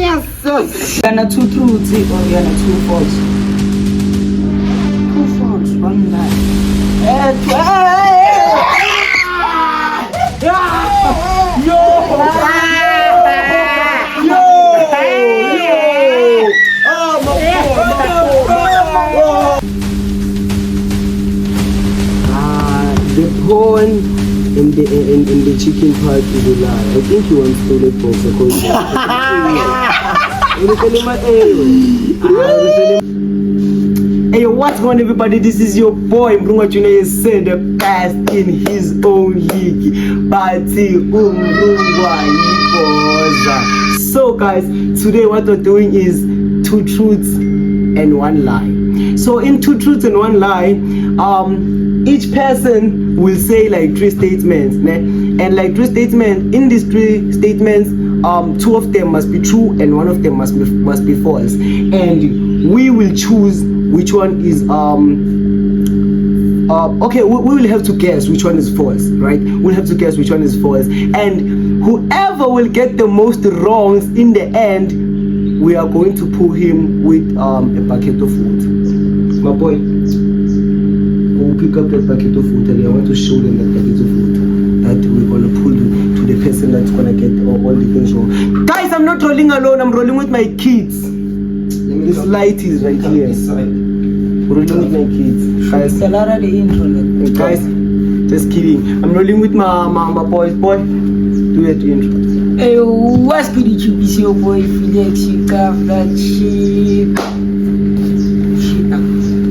Yes. You're not two truths or you're not two false. Two false, one lie. The porn in the chicken part is a lie. I think you want to let folks Hey, what's going on, everybody? This is your boy Mrunga Junior said the best in his own league. So guys, today what we're doing is two truths and one lie. So in two truths and one lie, each person will say like three statements, né? And like three statements, in these three statements, two of them must be true and one of them must be false. And we will choose which one is okay, we will have to guess which one is false, right? We'll have to guess which one is false. And whoever will get the most wrongs in the end, we are going to pull him with a bucket of food. My boy, we'll pick up that bucket of food and I want to show them that bucket of food that we're going to pull to the person that's going to get all the things wrong. Guys, I'm not rolling alone, I'm rolling with my kids. This light is right here. I'm rolling with my kids. Guys, guys, just kidding. I'm rolling with my boys. Boy, do it intro. Hey, what's good YouTube? It's your boy Philex. You got that shit.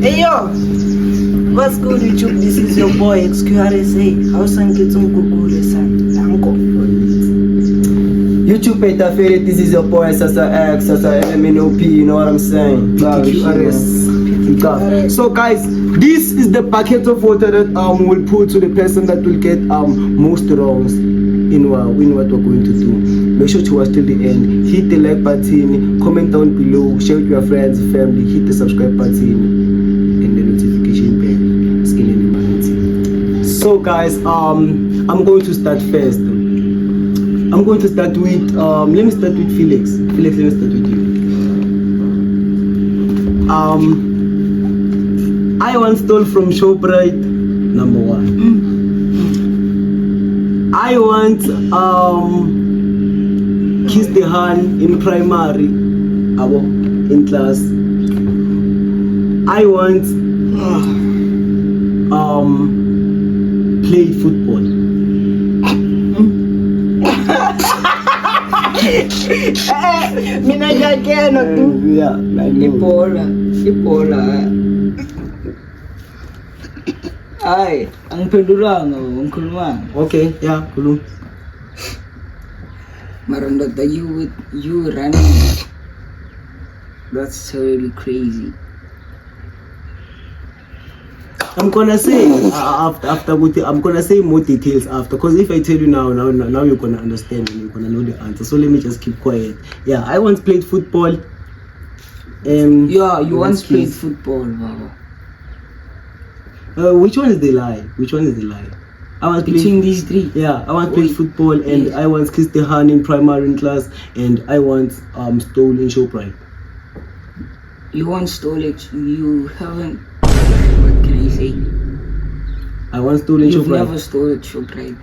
Hey yo, what's good YouTube? This is your boy XQRSA. How's it YouTube Peta Fere, this is your boy Sasa X, Sasa LMNOP, you know what I'm saying? So guys, this is the bucket of water that we'll put to the person that will get most wrongs in what we're going to do. Make sure to watch till the end. Hit the like button, comment down below, share with your friends, family, hit the subscribe button and the notification bell. So guys, I'm going to start first. I'm going to start with let me start with Philex. Philex, let me start with you. I once stole from Shoprite, number one. I once kissed the hand in primary, in class. I once played football. Mina jageno tu. Yeah, Ipola. Ay, ang pedurang ang kulma. Okay, yeah, kulum. Maranda you with you running. That's really crazy. I'm gonna say after I'm gonna say more details after, because if I tell you now you're gonna understand and you're gonna know the answer. So let me just keep quiet. Yeah, I once played football. Yeah, you once played football, Baba. Which one is the lie? I once between these three. Yeah, I once played football and I once kissed the hand in primary in class and I once stole in Shoprite. You once stole it. You haven't. What can I say? I once stole in Shoprite. You've never stole at Shoprite.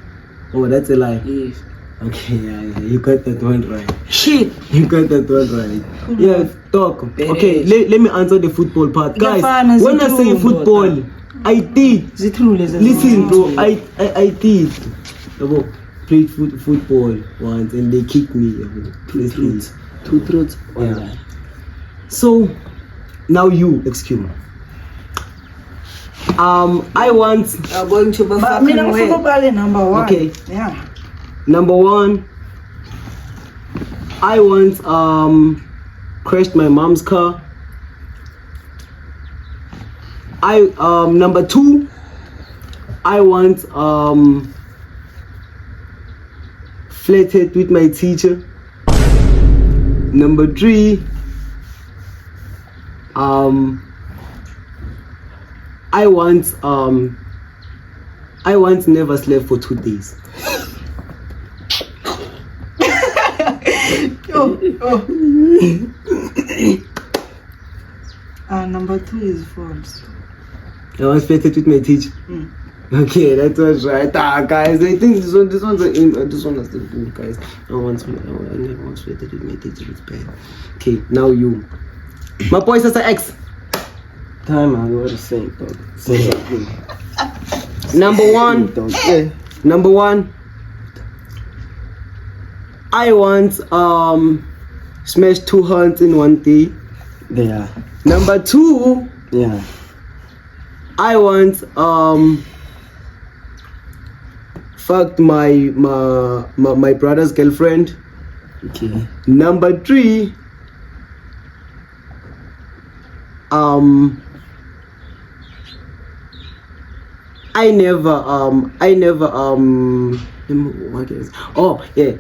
Oh, that's a lie. Yes. Okay, yeah, you got that one right. Shit. You got that one right. Yeah, talk. Okay, let me answer the football part. Guys, when I say football, I did. Listen, bro, I did. Played football once and they kicked me. Two truths. Yeah. So now you, excuse me. I once going to be number one. Okay. Yeah. Number one, I once crashed my mom's car. Number two, I once flirted with my teacher. Number three, I once never slept for 2 days. Number 2 is false. I was flattered with my teacher. Okay, that was right. Guys, I think this one is the bull, guys. I never was flattered with my teacher. It's bad. Okay, now you. My boy says X. Time I was saying, dog. Say Number one. Number one. I want smash 2 hands in one day. Yeah. Number 2. Yeah. I want fucked my brother's girlfriend. Okay. Number 3. I never what is, oh yeah,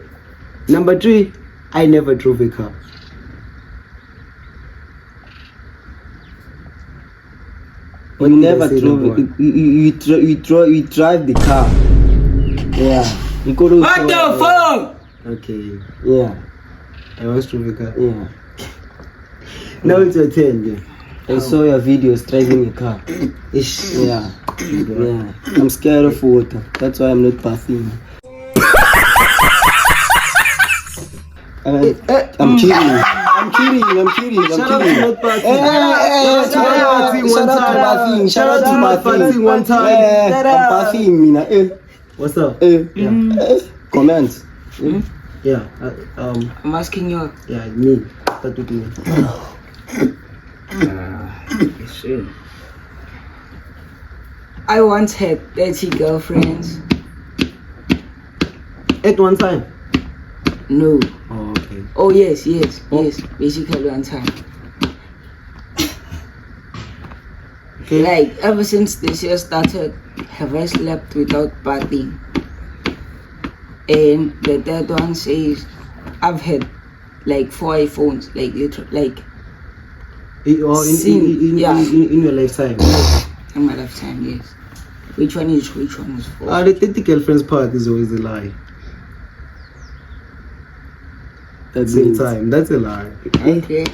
number 3, I never drove a car. You never drove. You drive the car. Yeah. You go to. What the fuck? Okay. Yeah. I was drove a car. Yeah. Now it's your turn. Yeah. I saw your videos driving a car. Ish. Yeah. Yeah. I'm scared of water. That's why I'm not passing. I'm kidding. I'm kidding. Shout out to not passing. Shout out to passing one time. I'm passing, Mina. What's up? Comments. Yeah. I'm asking you. Yeah, me. Start with me. Shit. I once had 30 girlfriends. At one time. No. Oh, okay. Oh yes. Basically one time. Okay. Like ever since this year started, have I slept without partying? And the third one says, I've had like 4 iPhones, like literally, like In your lifetime. in my lifetime. Yes. Which one is false? The 30 girlfriends part is always a lie. At the same time, that's a lie. Okay.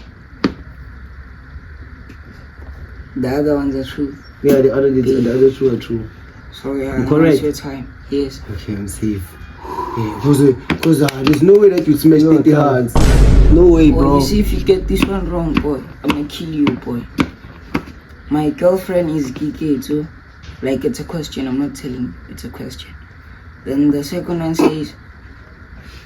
The other ones are true. Yeah, the other two are true. So yeah, correct. it's your time. Yes. Okay, I'm safe. Yeah, because there's no way that you smash 30 hands. No way, Boy, bro. you see, if you get this one wrong, boy, I'm gonna kill you, boy. My girlfriend is geeky too. Like, it's a question. I'm not telling you. It's a question. Then the second one says,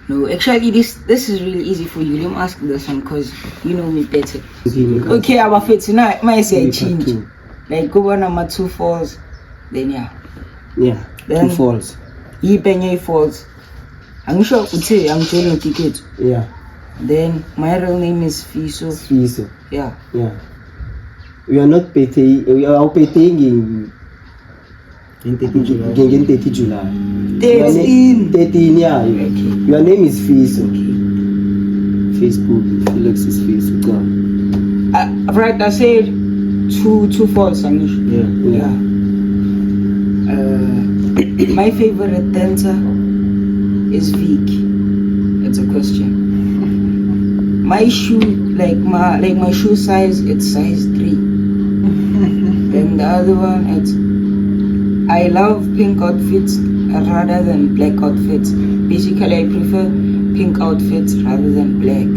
no, actually, this is really easy for you. Let me ask this one because you know me better. Okay, I'm afraid tonight. My say change. Like, go on number 2 falls. Then yeah. Yeah. Then 2 falls. He penny falls. I'm sure would say I'm joining ticket. Yeah. Then my real name is Fiso. Fiso. Yeah. Yeah. We are not paying. We are paying in 30 July. 30 July. 13, yeah. Okay. Your name is Fiso. Okay. Facebook, Philex is Fiso. Go. Right, I said 2 false, Anish. Yeah. My favorite dancer is Vic. It's a question. My shoe, like my shoe size, it's size 3. Then the other one, it's I love pink outfits rather than black outfits. Basically, I prefer pink outfits rather than black.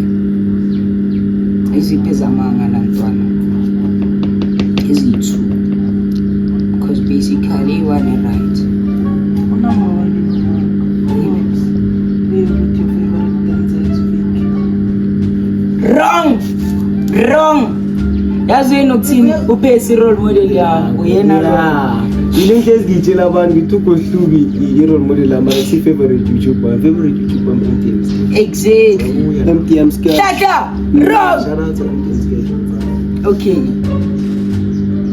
Iziphi zamanga lantwana? Izithu. Because basically, one is right. Number 1 is your favorite dancer is Vic. Wrong. Yazi wena ukuthini uphesi role model yakho yena wrong. Ile case ngitshela abantu ngithuko hlubi i-role model ama si favorite YouTuber MTMs. Exactly. MTMs girl. Shut wrong. Shout out to MTMs girl. Okay.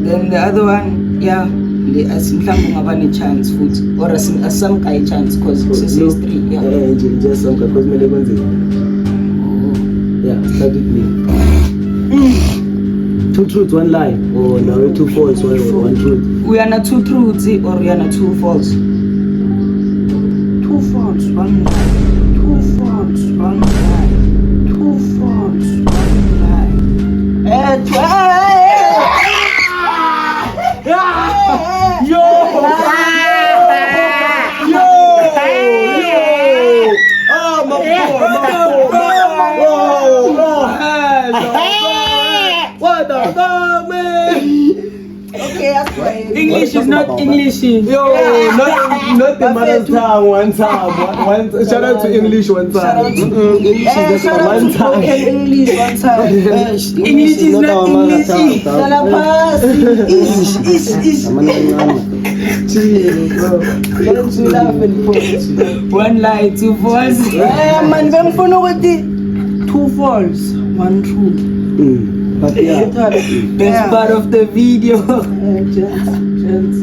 Then the other one, yeah, asimhlawumbe ungaba ne-chance futhi or some guy chance because it's 3. Yeah. Just some because mele kwenze. Yeah, start with me. 2 truths, 1 lie, or now 2 false, 1 truth. We are not 2 truths or we are not 2 false. 2 false, 1 lie. 2 false, 1 lie. 2 What the fuck, man? Okay, that's right. English is not English. Yo, not the mother tongue one time. Shout out to English one time. English is just Shout out one to time. broken English one time. English is not our mother English. tongue. Salapasi. Ish. Don't you laugh and pause. One lie, two false. Man, bengifuna ukuthi 2 false, 1 true. But yeah. Best part of the video. Gents.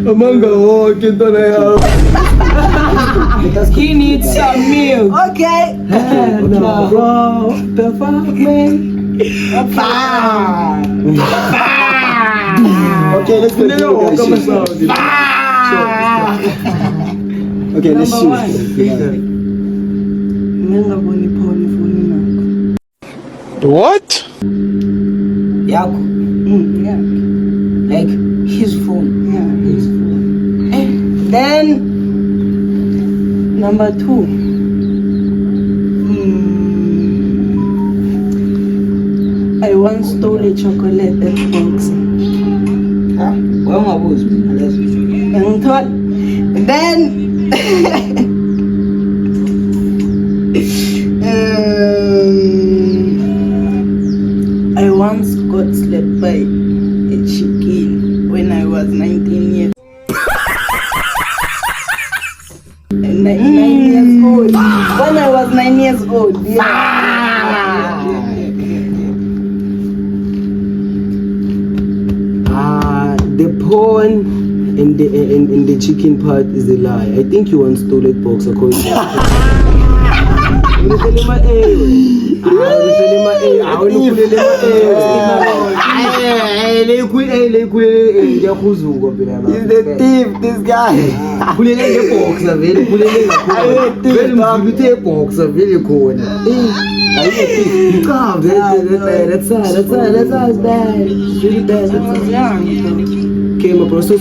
Among all, get on He needs some milk. Okay. Bro, the fuck, man. Okay, let's continue. Okay, let's Number one. shoot. Ngingaboni phone phone nakho. What? Yakho. Yeah. Like his phone. Yeah, his phone. Then number 2. I once stole a chocolate at Philex. Why my boss? And thought, then I once got slapped by a chicken when I was 19 years. And 9 years old. When I was 9 years old, The pawn in the chicken part is a lie. I think you once stole it box according to He's the thief, this guy. That's bad. It's really bad. Okay, my bro. So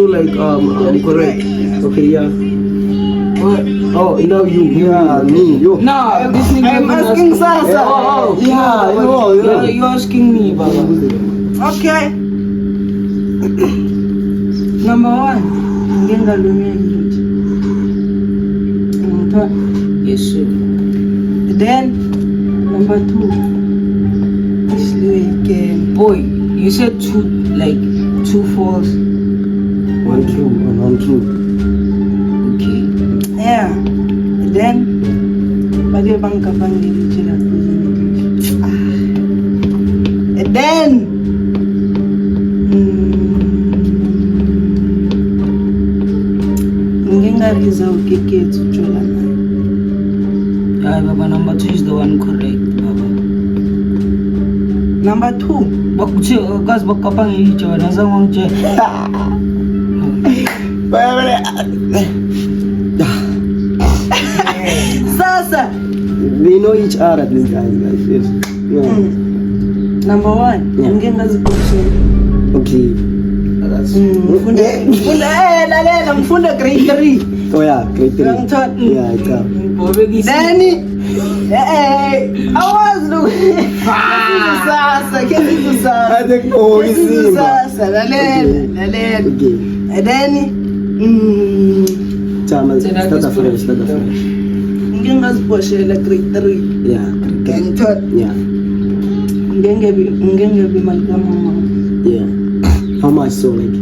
like correct. Okay, yeah. What? Oh, now you. Yeah, me. You. No, this nigga. I'm asking Sasa. Oh, yeah, You're asking me, Baba. Okay. Number 1. Ngengalumia nje. Yes, sir. Then number 2. Actually again. Boy, you said 2, like 2 false. 1 true and 1 true. Okay. Yeah. Then bage banka bangeli chela. And then ngingariza ukekethu jola naye. Yeah, Baba, number 2 is the one correct, Baba. Number 2. Bakuthe kazi bakapang icho naza ngongche. Sasa. They know each other, these guys. Yes. Yeah. Number 1. Yeah. Ngingazibhosela. Okay. That's. Lalela ngifunda grade 3. Oh yeah, great. Ngangithola. Yeah, it's up. Then I was looking. Sasa, Sasa. I think Sasa, lalela. Okay. And then Chama, start afresh. ngingazibhoshela grade 3. Yeah. Ngangithola. Yeah. Ngengebi imali kamama. Yeah. How much so like?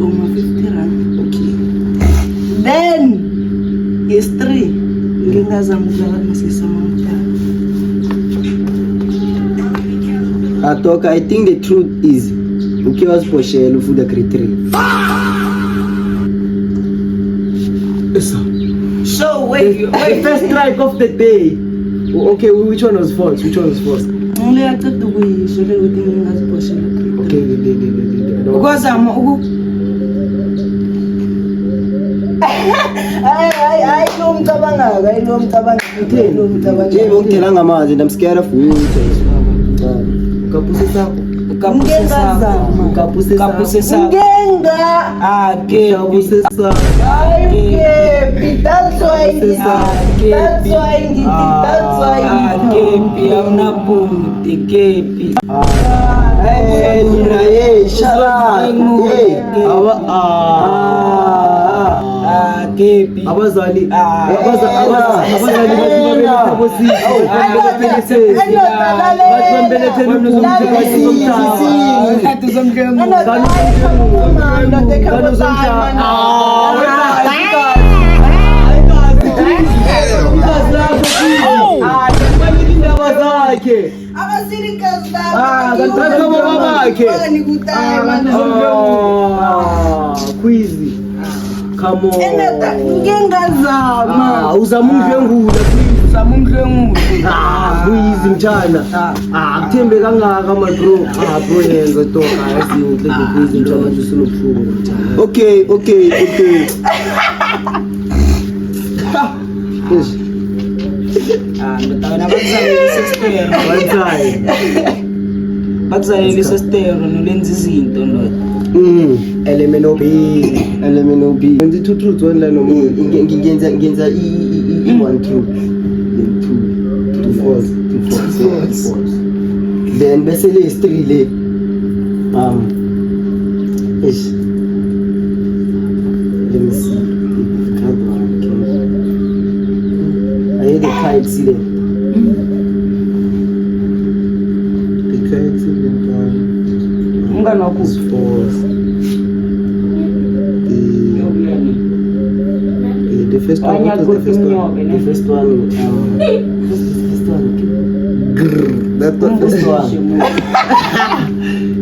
Uma 50 rand. Okay. Then history ngingazama ukuhlanganisisa amagama. Atoka, I think the truth is ukiwa sposhelo for the grade 3. So wait. The first strike of the day. Okay, which one was false? Ngiyaceda ukuyisho le ukuthi ngingazibhoshela grade 3. Okay, Ukwazama hayi lo mcabangaka, hayi lo mcabangaka. Je, ngokuthelanga amanzi, I'm scared of you. Kapuse sakho. Kapuse sakho. Ngenga. Kapuse sakho. That's why Kepi awunapunti kepi. Hey, shut up. Kepi. Abazali Quizy. Come on. Ngengazama. Uzamundlengula Quizy mtshana. Akuthembe kangaka my bro. Bro yenza toka yazi Quizy mtshana usunobuhlungu mtshana. Okay. Yes. Ngitawena bakuzalelisa stero nolenza izinto ndoda. Element B. Wenza two truths one line nomunye. Ngenza i1 truth. Then two false. Then bese le is 3 le. Ish. Let me see. I hear the kite see them. The kite see them. Ungana Is false. The first one. What was the first one? The first one. That's the first one.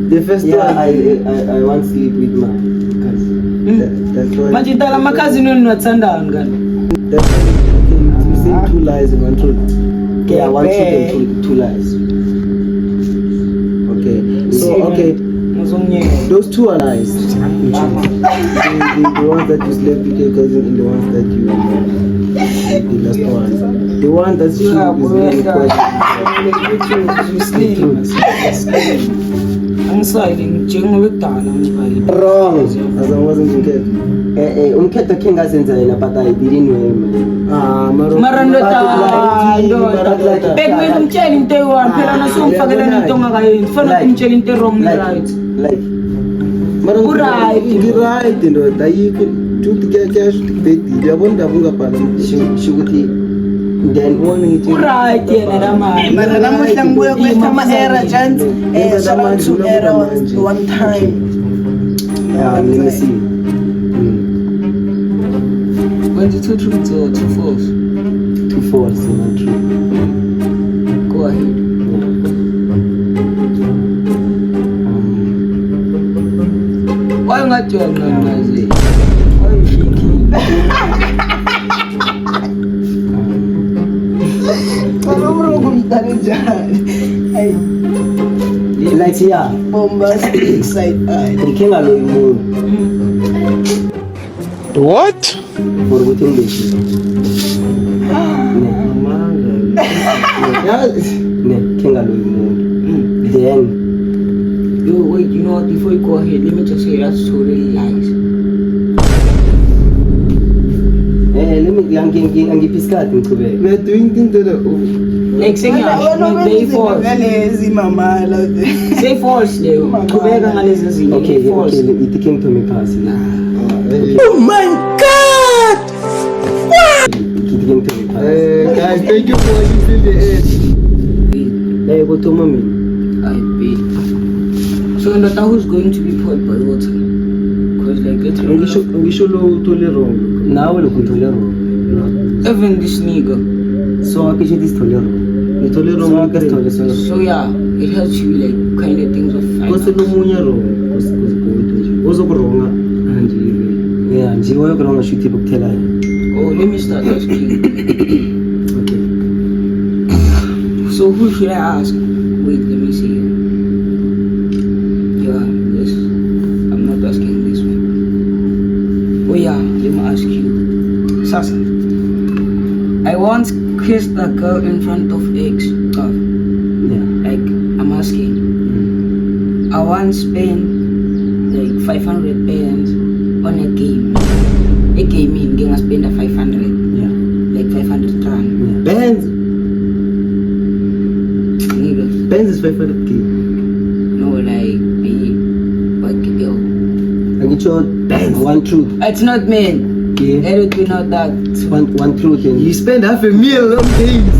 The first one. I want to sleep with my cousin. That's why. Majitala makazi nini watsandana ngani? That's why you say 2 lies and 1 truth. Yeah, 1 truth and 2 lies. Okay. So those 2 are lies. The ones that you slept with your cousin and the ones that you the last one. The one that's true is really wrong. As I wasn't in umkhetho khe ngazenza yena but I didn't know him. Mara ndoda bekumele umtshele into eyi-1 phela nasumfakela into ongakayenzi kufanele umtshele into wrong right. Like right ndoda ayikho truth kuyasho kubhedile yabona ndaba ungabhala shukuthi then one ngithi right yena lamanje Mara namuhla ngibuye kwetha ama-era jant. Shout out to era one time. let me see. When's it 2 truths or 2 false? 2 false and 1 true. Go ahead. Why not your Nazi? Why you shaking? Like yeah. Bombastic side eye. Ngikhenga lo umuntu. What? For ukuthi ngibeshi. Ne, khenga lo umuntu. Then Yo, wait, you know what? Before you go ahead, let me just say that's totally lies. let me angipiskati ngiqhubeke. We are doing things that are Like saying they false. Say false leyo. Qhubeka ngalezi zinto. okay, False. ithi khe ngithome phasi. Oh my God! Ithi khe ngithome phasi. Guys, thank you for watching till the end. Hey, kothoma mina. I bet. So ndoda who's going to be poured by water? Because like Ngisho lo uthole wrong. Nawe lokhu uthole wrong. even this nigga. So akisho this thole wrong. Uthole wrong ngakasithole so. So yeah, it helps you like kind of things of Kose lo munye wrong. Kose nje. Ozokuronga anje. Yeah, nje oyokuronga shuthi bokuthela. Oh, let me start asking. Okay. So who should I ask? Wait, let me see. Yeah, this. I'm not asking this one. Oh yeah, let let me ask you. Sasa, I once kissed a girl in front of ex. Like, I'm asking. I once spent like 500 pounds on a game. A game I spend a 500. Like 500 rand. Benz. Nigga. Benz is 500k. No, like what girl? I get your Benz. One truth. It's not men. Yeah. It will not that. One truth. And you spend $500,000 on things.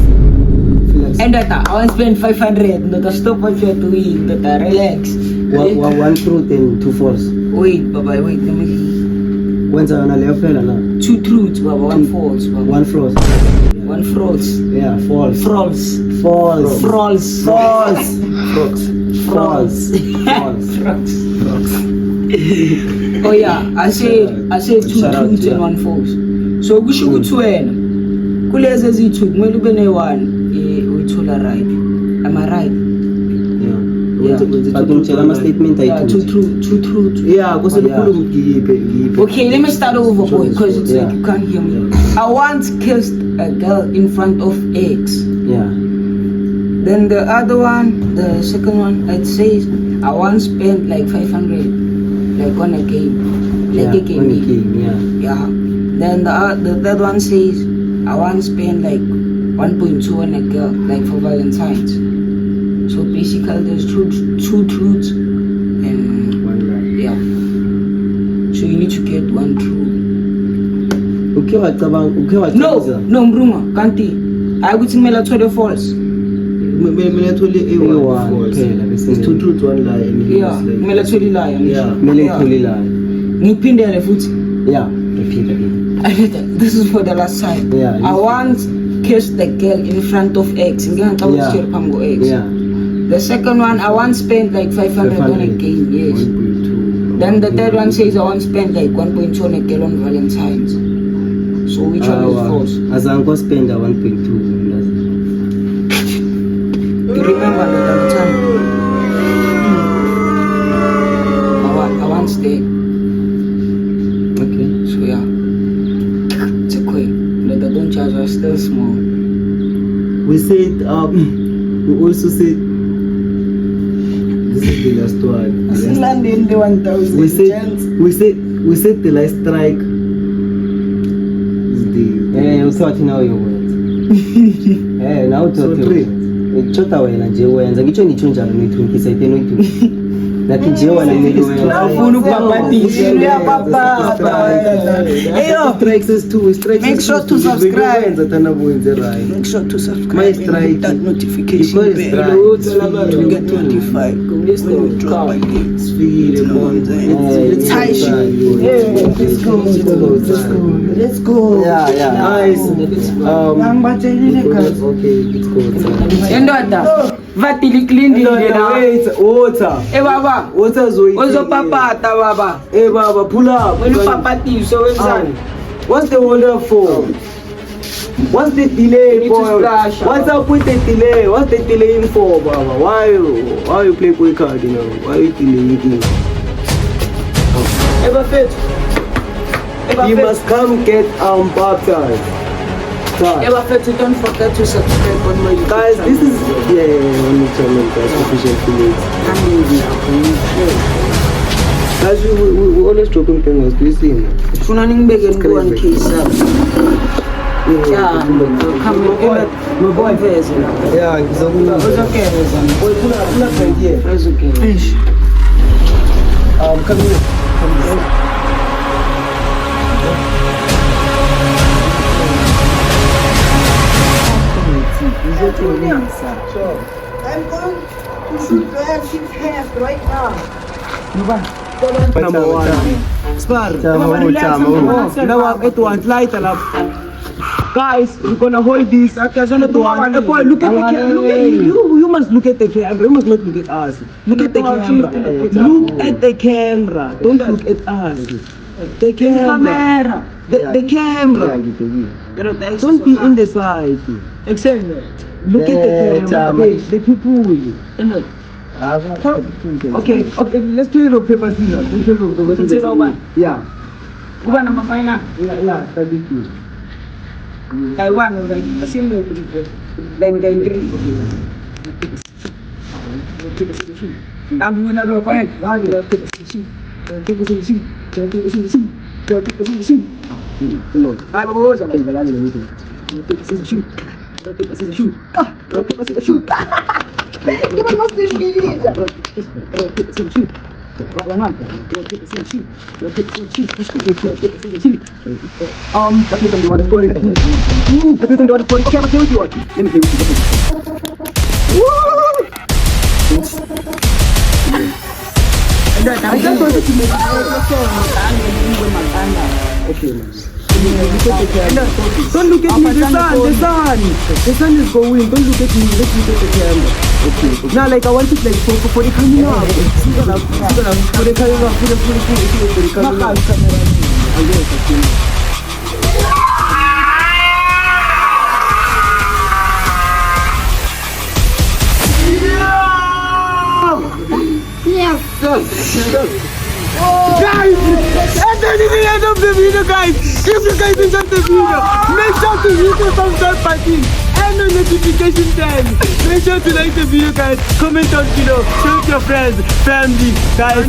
And that I want to spend 500. Not to stop what you're doing. Not to relax. One truth and two false. Wait, Baba, wait. Let me. When's I on a left now? Two truths, Baba. One false, Baba. One false. One false. Yeah, false. False. False. False. False. False. False. False. Oh yeah, I said two Shout out truths to and you. one false. So kusho ukuthi wena kulezi ezithu kumele ube ne-one uyithola right. Am I right? Yeah. But don't tell them a statement I Yeah, two truths. Yeah, because the Okay, let me start over, boy, because it's like you can't hear me. I once kissed a girl in front of ex. Yeah. Then the other one, the second one, it says I once spent like 500, like on a game, like a game. On a game, yeah. Yeah. Then the third one says I once spent like 1.2 on a girl, like for Valentine's. So basically, there's two truths and One lie. yeah. So you need to get one true. Okay, what No, Mbruma, Kanti. I would think Mela told the false. It's two truths, one lie. Yeah, Mela told the lie. Yeah, Nipinde futhi. yeah. Repeat again. I did that. This is for the last time. Yeah. I once kissed the girl in front of ex. Yeah. Yeah. The second one, I once spent like 500 on a game, yes. 1.2. Then the third one says I once spent like 1.2 on a girl on Valentine's. So which one is false? As I go spend a 1.2. You remember the other time? I once did. Okay. So yeah. It's a queen. But they don't charge us, still small. We said, we also said, this is the last one. Still landing the 1,000. We said the last strike is the. We thought now your words. Now So three. Chota wena nje wenza ngisho njalo nithungisa ipeno itu. Nathi nje wena kumele wenza. Ufuna ukubhabhadisa uyabhabhadha. Eyo, Strikes is two. Strikes. Make sure to subscribe. Wenza thana wenze right. make sure to My subscribe strike. and hit that notification Because bell strike. to get notified when we drop my dates. Speed and one. It's high shit. Let's go. Yeah. Nice. Okay, it's good. Endoda, vatili clean Wait, water. baba, Water zoe. uzopapata baba. Baba, pull up. When you papati, so wenzani? What's the order for? What's the delay You need to for? splash, What's up with the delay? What's the delaying for, Baba? Why you play quick card, you know? Why you delaying things? Eba fet. You must come get baptized. Guys, Eba fet, don't forget to subscribe on my YouTube guys, channel. this is on the channel, guys, official Philex. Guys, we always dropping things. Do you see me? Funa ningibeke ngo 1K sub. Yeah, come My boy. veze la. Yeah, it's okay. Uzokeza. Boy, pull up right here. It's okay. Come here. Come here. I'm going to shoot the his hands right now. Number one. Spar. Now at one light guys, we're gonna hold this. Boy, look at the camera. You must look at the camera. You must not look at us. Look at the camera. Look at the camera. Don't look at us. The camera. The camera. Don't be in the side. Look at the camera. The people. Okay, let's play rock paper scissors. Yeah. Kuba na mapana. Yeah, 32. Taiwan, like, similar. Then, I'm gonna go find I just wanted to make okay, man. Don't look at me, the sun is going. Don't look at me, let's look at the camera. Okay. Now, like I want it like for the camera. For the camera, for the camera. Guys, and then in the end of the video, guys, if you guys enjoyed the video, make sure to hit the thumbs up button and the notification bell. Make sure to like the video, guys. Comment down below. Show it to your friends, family, guys.